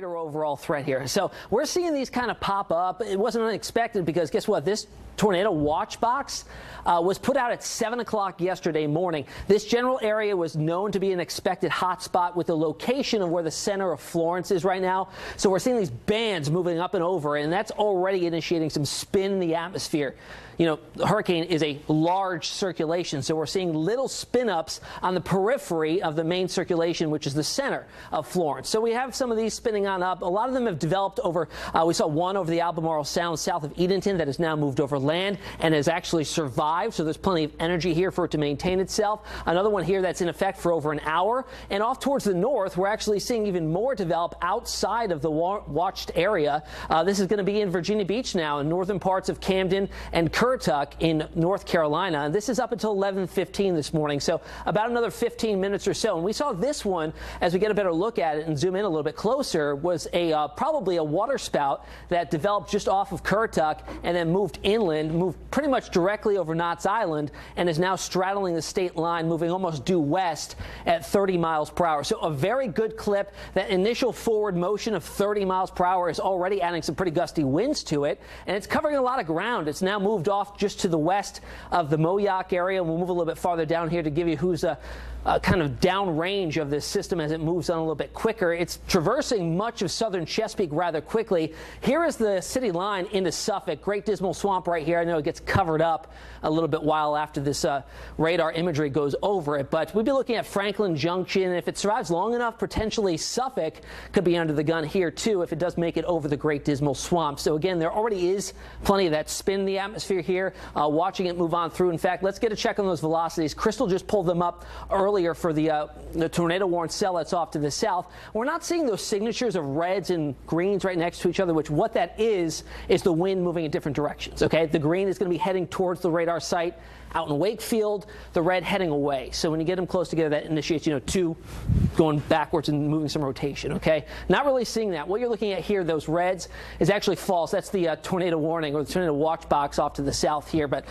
greater overall threat here. So we're seeing these kind of pop up. It wasn't unexpected because guess what? This tornado watch box was put out at 7 o'clock yesterday morning. This general area was known to be an expected hotspot with the location of where the center of Florence is right now. So we're seeing these bands moving up and over, and that's already initiating some spin in the atmosphere. You know, the hurricane is a large circulation, so we're seeing little spin-ups on the periphery of the main circulation, which is the center of Florence. So we have some of these spinning on up. A lot of them have developed over, we saw one over the Albemarle Sound south of Edenton that has now moved over land and has actually survived, so there's plenty of energy here for it to maintain itself. Another one here that's in effect for over an hour. And off towards the north, we're actually seeing even more develop outside of the watched area. This is going to be in Virginia Beach now, in northern parts of Camden and Currituck in North Carolina. And this is up until 11:15 this morning, so about another 15 minutes or so. And we saw this one, as we get a better look at it and zoom in a little bit closer, was a probably a waterspout that developed just off of Currituck and then moved inland, moved pretty much directly over Knott's Island, and is now straddling the state line, moving almost due west at 30 miles per hour. So a very good clip. That initial forward motion of 30 miles per hour is already adding some pretty gusty winds to it, and it's covering a lot of ground. It's now moved off just to the west of the Moyock area. We'll move a little bit farther down here to give you who's kind of downrange of this system as it moves on a little bit quicker. It's traversing much of southern Chesapeake rather quickly. Here is the city line into Suffolk. Great Dismal Swamp right here. I know it gets covered up a little bit while after this radar imagery goes over it, but we'd be looking at Franklin Junction. If it survives long enough, potentially Suffolk could be under the gun here too if it does make it over the Great Dismal Swamp. So again, there already is plenty of that spin in the atmosphere here, watching it move on through. In fact, let's get a check on those velocities. Crystal just pulled them up earlier for the tornado warned cell that's off to the south. We're not seeing those signatures of reds and greens right next to each other, which what that is the wind moving in different directions. Okay, the green is going to be heading towards the radar site out in Wakefield, the red heading away. So when you get them close together, that initiates, two going backwards and moving some rotation, okay? Not really seeing that. What you're looking at here, those reds, is actually false. That's the tornado warning or the tornado watch box off to the south here, but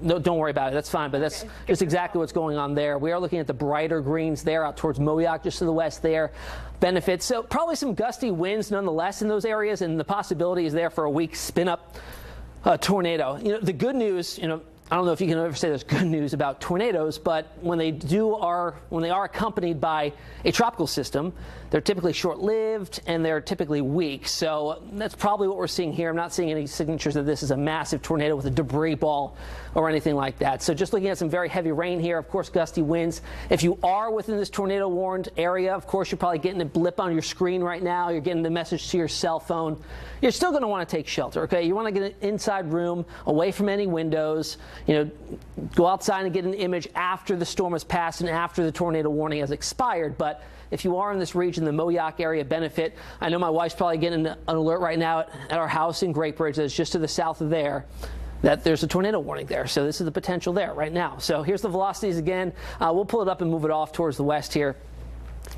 no, don't worry about it. That's fine, but that's just exactly what's going on there. We are looking at the brighter greens there out towards Moyock, just to the west there. Benefits. So probably some gusty winds nonetheless in those areas, and the possibility is there for a weak spin-up tornado. The good news, I don't know if you can ever say there's good news about tornadoes, but when they are accompanied by a tropical system, they're typically short-lived and they're typically weak. So that's probably what we're seeing here. I'm not seeing any signatures that this is a massive tornado with a debris ball or anything like that. So just looking at some very heavy rain here, of course, gusty winds. If you are within this tornado warned area, of course, you're probably getting a blip on your screen right now. You're getting the message to your cell phone. You're still going to want to take shelter, okay? You want to get an inside room away from any windows. Go outside and get an image after the storm has passed and after the tornado warning has expired. But if you are in this region, the Moyock area benefit. I know my wife's probably getting an alert right now at our house in Great Bridge that's just to the south of there, that there's a tornado warning there. So this is the potential there right now. So here's the velocities again. We'll pull it up and move it off towards the west here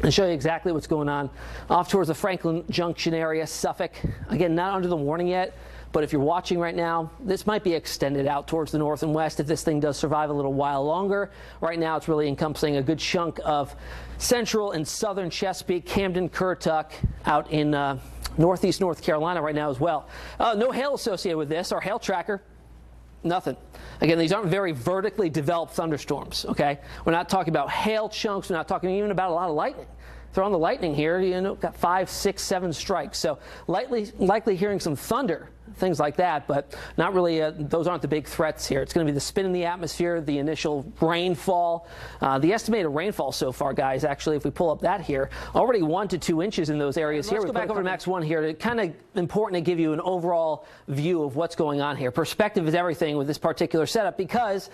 and show you exactly what's going on off towards the Franklin Junction area, Suffolk. Again, not under the warning yet, but if you're watching right now, this might be extended out towards the north and west if this thing does survive a little while longer. Right now, it's really encompassing a good chunk of central and southern Chesapeake, Camden, Currituck, out in northeast North Carolina right now as well. No hail associated with this. Our hail tracker, nothing. Again, these aren't very vertically developed thunderstorms, okay? We're not talking about hail chunks. We're not talking even about a lot of lightning. Throw on the lightning here, got 5, 6, 7 strikes. So likely hearing some thunder, things like that, but not really, those aren't the big threats here. It's going to be the spin in the atmosphere, the initial rainfall. The estimated rainfall so far, guys, actually, if we pull up that here, already 1 to 2 inches in those areas here. Let's go back over to Max 1 here. It's kind of important to give you an overall view of what's going on here. Perspective is everything with this particular setup because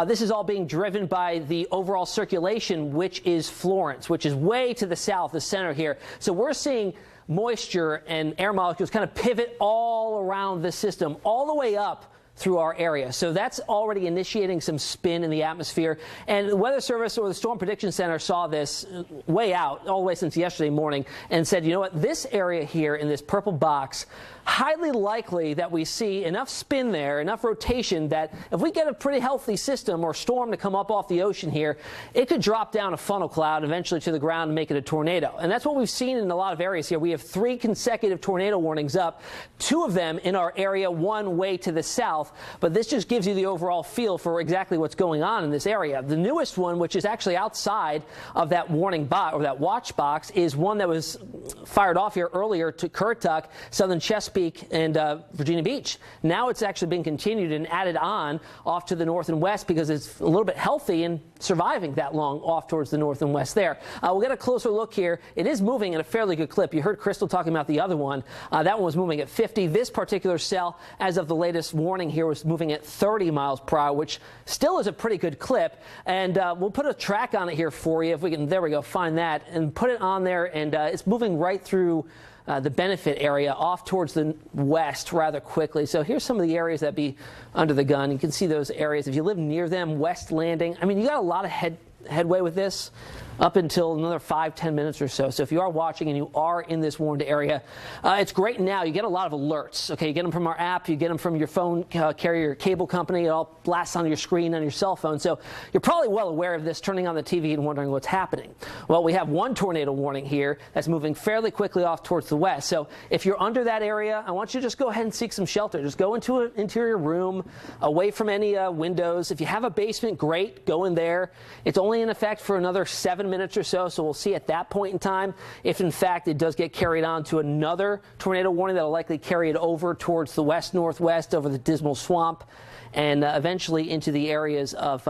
this is all being driven by the overall circulation, which is Florence, which is way to the south, the center here. So we're seeing moisture and air molecules kind of pivot all around the system, all the way up through our area. So that's already initiating some spin in the atmosphere. And the Weather Service or the Storm Prediction Center saw this way out, all the way since yesterday morning, and said, you know what, this area here in this purple box, highly likely that we see enough spin there, enough rotation, that if we get a pretty healthy system or storm to come up off the ocean here, it could drop down a funnel cloud eventually to the ground and make it a tornado. And that's what we've seen in a lot of areas here. We have 3 consecutive tornado warnings up, 2 of them in our area, 1 way to the south. But this just gives you the overall feel for exactly what's going on in this area. The newest one, which is actually outside of that warning box or that watch box, is one that was fired off here earlier to Currituck, southern Chesapeake, and Virginia Beach. Now it's actually been continued and added on off to the north and west because it's a little bit healthy and surviving that long off towards the north and west there. We'll get a closer look here. It is moving at a fairly good clip. You heard Crystal talking about the other one. That one was moving at 50. This particular cell, as of the latest warning here, was moving at 30 miles per hour, which still is a pretty good clip. And we'll put a track on it here for you if we can. There we go. Find that and put it on there. And it's moving right through the benefit area off towards the west rather quickly. So here's some of the areas that be under the gun. You can see those areas. If you live near them, West Landing, I mean, you got a lot of headway with this up until another 5-10 minutes or so. So if you are watching and you are in this warned area, it's great now. You get a lot of alerts. Okay, you get them from our app, you get them from your phone carrier, cable company. It all blasts on your screen on your cell phone. So you're probably well aware of this, turning on the TV and wondering what's happening. Well, we have one tornado warning here that's moving fairly quickly off towards the west. So if you're under that area, I want you to just go ahead and seek some shelter. Just go into an interior room, away from any windows. If you have a basement, great, go in there. It's only in effect for another 7 minutes or so, so we'll see at that point in time if in fact it does get carried on to another tornado warning that'll likely carry it over towards the west-northwest, over the Dismal Swamp, and eventually into the areas of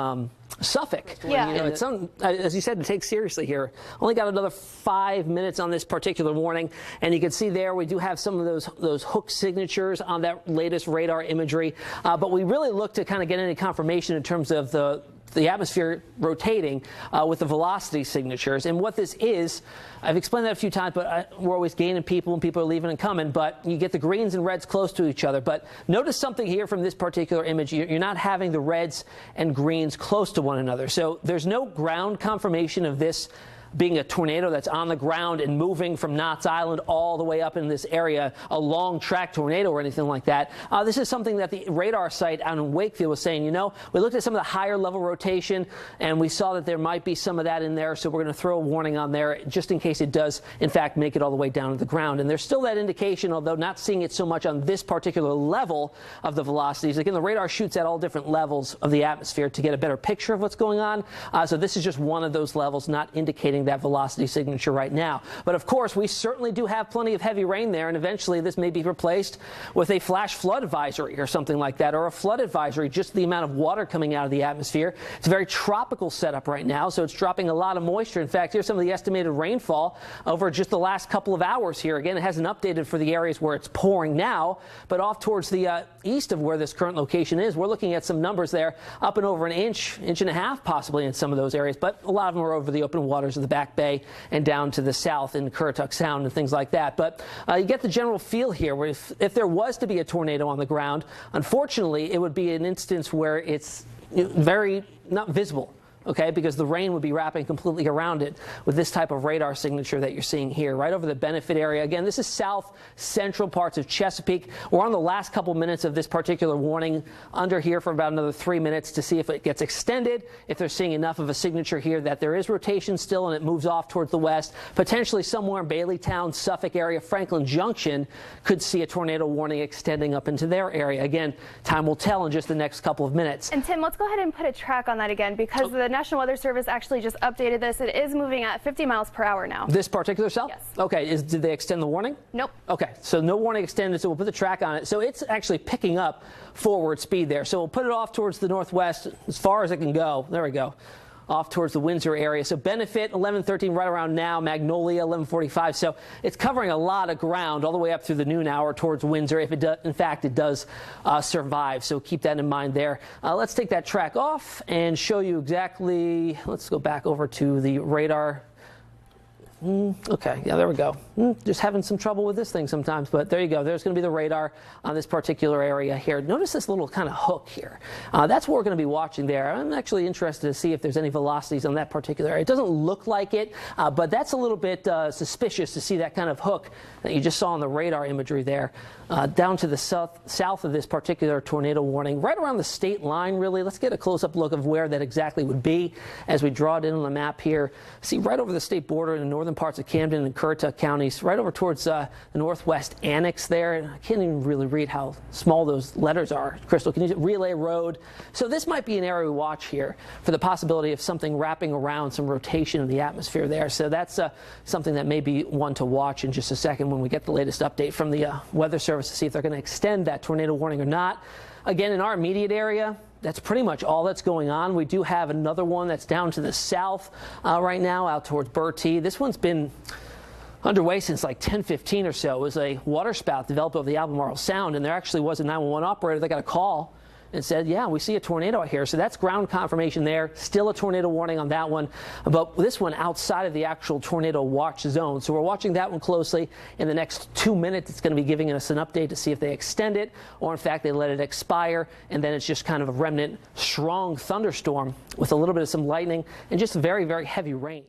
Suffolk. Yeah. You know, it's as you said, to take seriously here. Only got another 5 minutes on this particular warning, and you can see there we do have some of those hook signatures on that latest radar imagery, but we really look to kind of get any confirmation in terms of the atmosphere rotating with the velocity signatures. And what this is, I've explained that a few times, but we're always gaining people and people are leaving and coming, but you get the greens and reds close to each other. But notice something here from this particular image. You're not having the reds and greens close to one another. So there's no ground confirmation of this being a tornado that's on the ground and moving from Knott's Island all the way up in this area, a long track tornado or anything like that. This is something that the radar site out in Wakefield was saying, you know, we looked at some of the higher level rotation and we saw that there might be some of that in there, so we're going to throw a warning on there just in case it does in fact make it all the way down to the ground. And there's still that indication, although not seeing it so much on this particular level of the velocities. Again, the radar shoots at all different levels of the atmosphere to get a better picture of what's going on. So this is just one of those levels, not indicating that velocity signature right now. But of course, we certainly do have plenty of heavy rain there, and eventually this may be replaced with a flash flood advisory or something like that, or a flood advisory, just the amount of water coming out of the atmosphere. It's a very tropical setup right now, so it's dropping a lot of moisture. In fact, here's some of the estimated rainfall over just the last couple of hours here. Again, it hasn't updated for the areas where it's pouring now, but off towards the east of where this current location is, we're looking at some numbers there up and over an inch and a half possibly in some of those areas, but a lot of them are over the open waters of the Back Bay and down to the south in Currituck Sound and things like that. But you get the general feel here where if there was to be a tornado on the ground, unfortunately, it would be an instance where it's very not visible. Okay, because the rain would be wrapping completely around it with this type of radar signature that you're seeing here, right over the benefit area. Again, this is south central parts of Chesapeake. We're on the last couple minutes of this particular warning, under here for about another 3 minutes to see if it gets extended, if they're seeing enough of a signature here that there is rotation still and it moves off towards the west. Potentially somewhere in Baileytown, Suffolk area, Franklin Junction could see a tornado warning extending up into their area. Again, time will tell in just the next couple of minutes. And Tim, let's go ahead and put a track on that again, because the National Weather Service actually just updated this. It is moving at 50 miles per hour now. This particular cell? Yes. Okay. Did they extend the warning? Nope. Okay. So no warning extended, so we'll put the track on it. So it's actually picking up forward speed there. So we'll put it off towards the northwest as far as it can go. There we go. Off towards the Windsor area. So Benefit 11:13 right around now, Magnolia 11:45. So it's covering a lot of ground all the way up through the noon hour towards Windsor if it does, in fact, it does survive. So keep that in mind there. Let's take that track off and show you exactly. Let's go back over to the radar Okay, yeah, there we go. Just having some trouble with this thing sometimes, but there you go. There's going to be the radar on this particular area here. Notice this little kind of hook here. That's what we're going to be watching there. I'm actually interested to see if there's any velocities on that particular area. It doesn't look like it, but that's a little bit suspicious to see that kind of hook that you just saw on the radar imagery there. Down to the south of this particular tornado warning, right around the state line, really. Let's get a close-up look of where that exactly would be as we draw it in on the map here. See, right over the state border in the northern parts of Camden and Currituck counties, right over towards the northwest annex there. I can't even really read how small those letters are. Crystal, can you Relay Road? So this might be an area we watch here for the possibility of something wrapping around, some rotation in the atmosphere there. So that's something that may be one to watch in just a second when we get the latest update from the Weather Service to see if they're going to extend that tornado warning or not. Again, in our immediate area, that's pretty much all that's going on. We do have another one that's down to the south right now, out towards Bertie. This one's been underway since like 10:15 or so. It was a waterspout developed over the Albemarle Sound, and there actually was a 911 operator that got a call and said, yeah, we see a tornado out here. So that's ground confirmation there. Still a tornado warning on that one, but this one outside of the actual tornado watch zone. So we're watching that one closely. In the next 2 minutes, it's going to be giving us an update to see if they extend it or, in fact, they let it expire, and then it's just kind of a remnant strong thunderstorm with a little bit of some lightning and just very, very heavy rain.